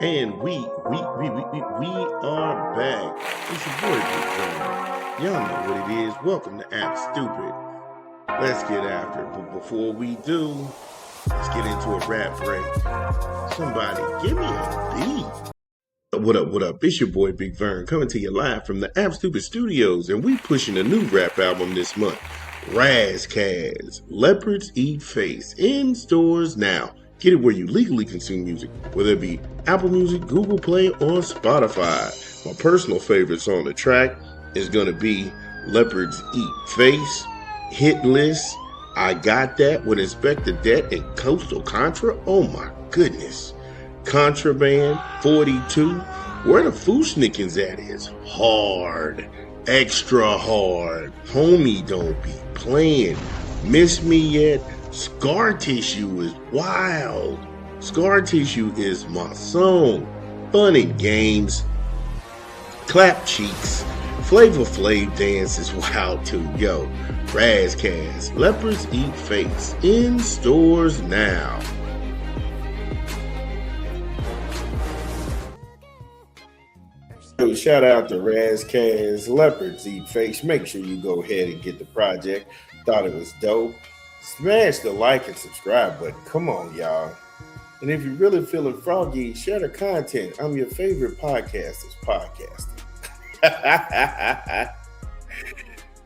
And we are back. It's your boy Big John. Y'all know what it is. Welcome to App Stupid. Let's get after it. But before we do, let's get into a rap break. Somebody give me a beat. What up, what up? It's your boy Big Vern coming to you live from the App Stupid Studios, and we pushing a new rap album this month. Razzcazz, Leopards Eat Face, in stores now. Get it where you legally consume music, whether it be Apple Music, Google Play, or Spotify. My personal favorites on the track is going to be Leopards Eat Face, Hit List, I Got That with Inspector Debt, and Coastal Contra. Oh my goodness. Contraband, 42. Where the Fooshnickins at is hard. Extra hard. Homie, don't be playing. Miss Me Yet? Scar Tissue is wild. Scar Tissue is my song. Fun and games. Clap cheeks. Flavor Flav dance is wild too. Yo, Razzcazz, Leopards Eat Face, in stores now. So shout out to Razzcazz, Leopards Eat Face. Make sure you go ahead and get the project. Thought it was dope. Smash the like and subscribe button. Come on, y'all. And if you're really feeling froggy, share the content. I'm your favorite podcaster's podcasting.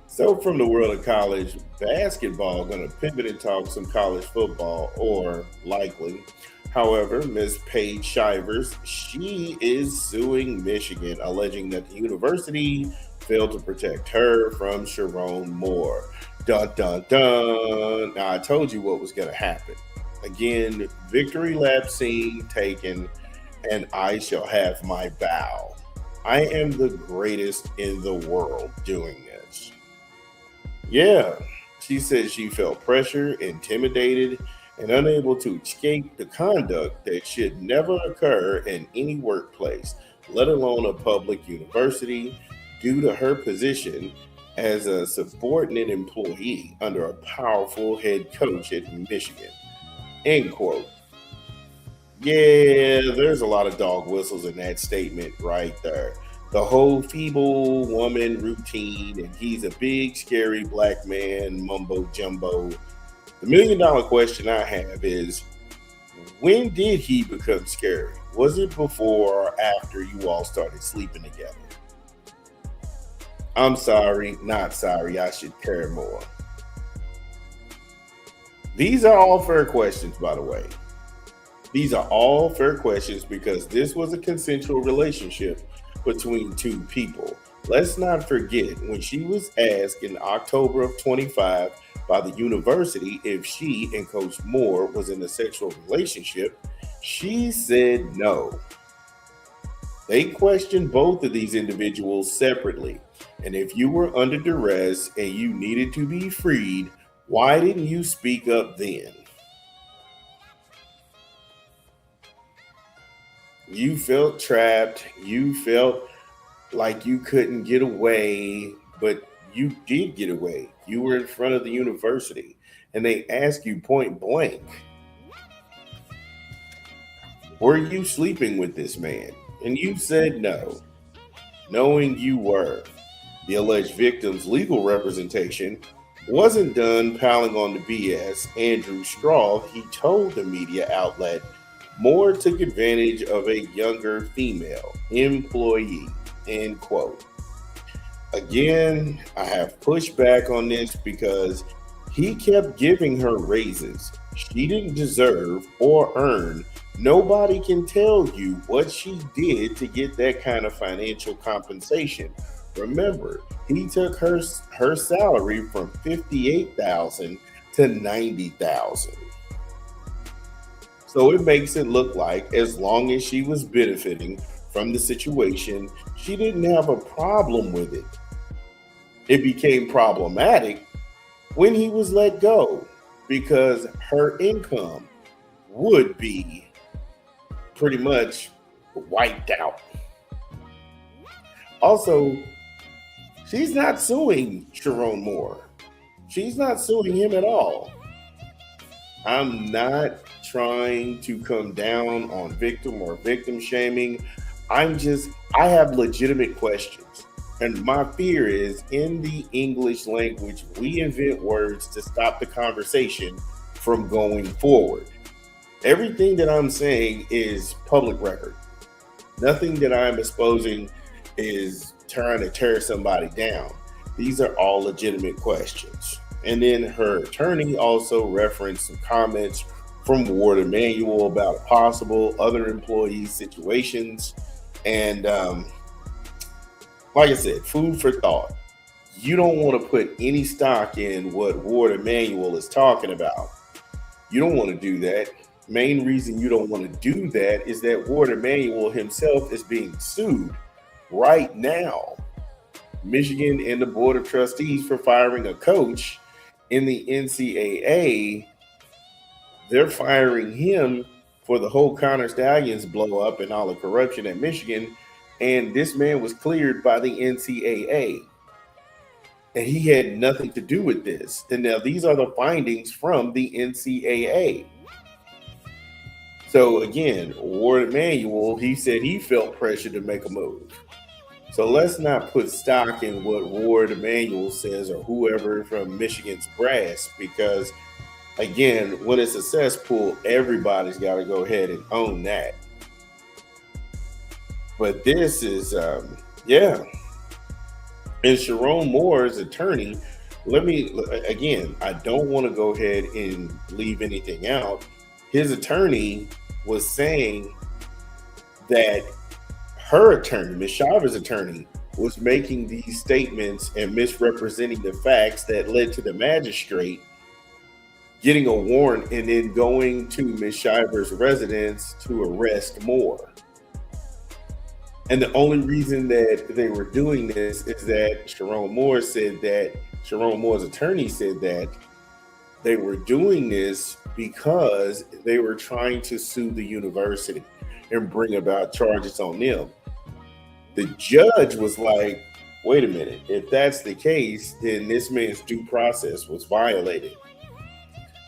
So from the world of college basketball, going to pivot and talk some college football, or likely. However, Miss Paige Shivers, she is suing Michigan, alleging that the university failed to protect her from Sherrone Moore. Dun, dun, dun. Now, I told you what was going to happen. Again, victory lap scene taken, and I shall have my bow. I am the greatest in the world doing this. Yeah, she says she felt pressure, intimidated, and unable to escape the conduct that should never occur in any workplace, let alone a public university, due to her position as a subordinate employee under a powerful head coach at Michigan. End quote. Yeah, there's a lot of dog whistles in that statement right there. The whole feeble woman routine, and he's a big, scary black man, mumbo jumbo. The $1,000,000 question I have is, when did he become scary? Was it before or after you all started sleeping together? I'm sorry, not sorry, I should care more. These are all fair questions, by the way. These are all fair questions because this was a consensual relationship between two people. Let's not forget, when she was asked in October of 25 by the university if she and Coach Moore was in a sexual relationship, she said no. They questioned both of these individuals separately. And if you were under duress and you needed to be freed, why didn't you speak up then? You felt trapped. You felt like you couldn't get away, but you did get away. You were in front of the university and they asked you point blank, were you sleeping with this man? And you said no, knowing you were. The alleged victim's legal representation wasn't done piling on the BS. Andrew Straw, he told the media outlet, Moore took advantage of a younger female employee, end quote. Again, I have pushed back on this because he kept giving her raises she didn't deserve or earn. Nobody can tell you what she did to get that kind of financial compensation. Remember, he took her salary from $58,000 to $90,000. So it makes it look like as long as she was benefiting from the situation, she didn't have a problem with it. It became problematic when he was let go because her income would be pretty much wiped out. Also, she's not suing Sherrone Moore. She's not suing him at all. I'm not trying to come down on victim or victim shaming. I have legitimate questions. And my fear is in the English language, we invent words to stop the conversation from going forward. Everything that I'm saying is public record. Nothing that I'm exposing is trying to tear somebody down. These are all legitimate questions. And then her attorney also referenced some comments from Ward Emanuel about possible other employee situations. And like I said, food for thought. You don't want to put any stock in what Ward Emanuel is talking about. You don't want to do that. Main reason you don't want to do that is that Ward Emanuel himself is being sued right now. Michigan and the Board of Trustees for firing a coach in the NCAA. They're firing him for the whole Connor Stallions blow up and all the corruption at Michigan. And this man was cleared by the NCAA. And he had nothing to do with this. And now these are the findings from the NCAA. So again, Ward Emanuel, he said he felt pressure to make a move. So let's not put stock in what Ward Emanuel says or whoever from Michigan's brass, because again, when it's a cesspool, everybody's got to go ahead and own that. But this is, yeah. And Sherrone Moore's attorney, I don't want to go ahead and leave anything out. His attorney was saying that her attorney, Ms. Shivers' attorney, was making these statements and misrepresenting the facts that led to the magistrate getting a warrant and then going to Ms. Shivers' residence to arrest Moore. And the only reason that they were doing this is that Sherrone Moore's attorney said that they were doing this because they were trying to sue the university and bring about charges on them. The judge was like, wait a minute, if that's the case, then this man's due process was violated.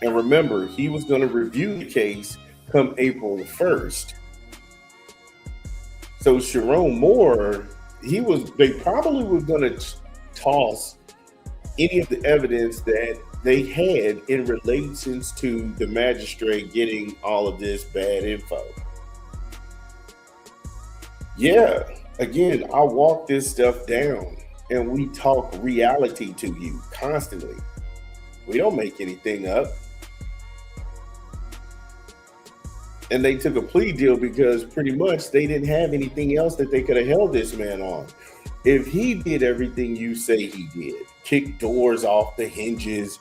And remember, he was going to review the case come April 1st. So Sherrone Moore, they probably were going to toss any of the evidence that they had in relations to the magistrate getting all of this bad info. Yeah, again, I walk this stuff down and we talk reality to you constantly. We don't make anything up. And they took a plea deal because pretty much they didn't have anything else that they could have held this man on. If he did everything you say he did, kicked doors off the hinges,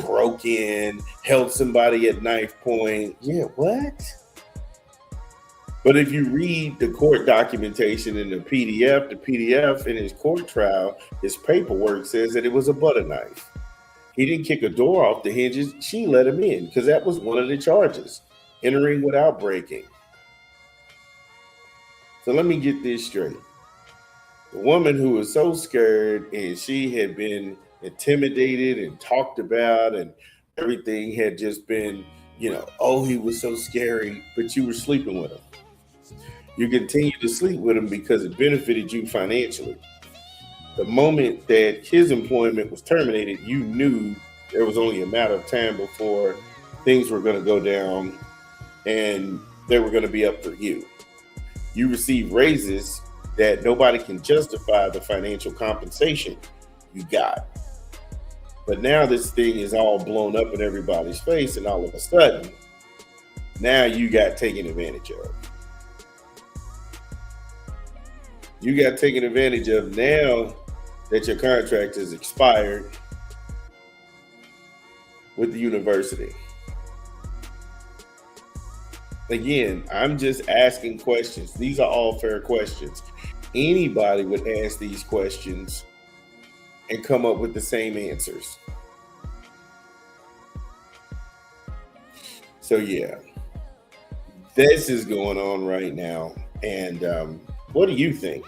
broke in, held somebody at knife point, yeah, what? But if you read the court documentation in the PDF in his court trial, his paperwork says that it was a butter knife. He didn't kick a door off the hinges. She let him in because that was one of the charges. Entering without breaking. So let me get this straight. The woman who was so scared and she had been intimidated and talked about and everything had just been, oh, he was so scary, but you were sleeping with him. You continued to sleep with him because it benefited you financially. The moment that his employment was terminated, you knew there was only a matter of time before things were going to go down and they were going to be up for you. You received raises that nobody can justify the financial compensation you got. But now this thing is all blown up in everybody's face, and all of a sudden, now you got taken advantage of. You got taken advantage of now that your contract is expired with the university. Again, I'm just asking questions. These are all fair questions. Anybody would ask these questions and come up with the same answers. So yeah, this is going on right now. And what do you think?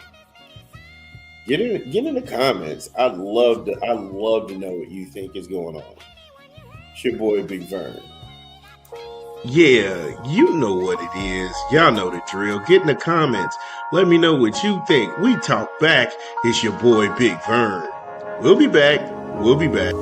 Get in the comments. I'd love to know what you think is going on. It's your boy Big Vern. Yeah, you know what it is. Y'all know the drill. Get in the comments. Let me know what you think. We talk back. It's your boy Big Vern. We'll be back. We'll be back.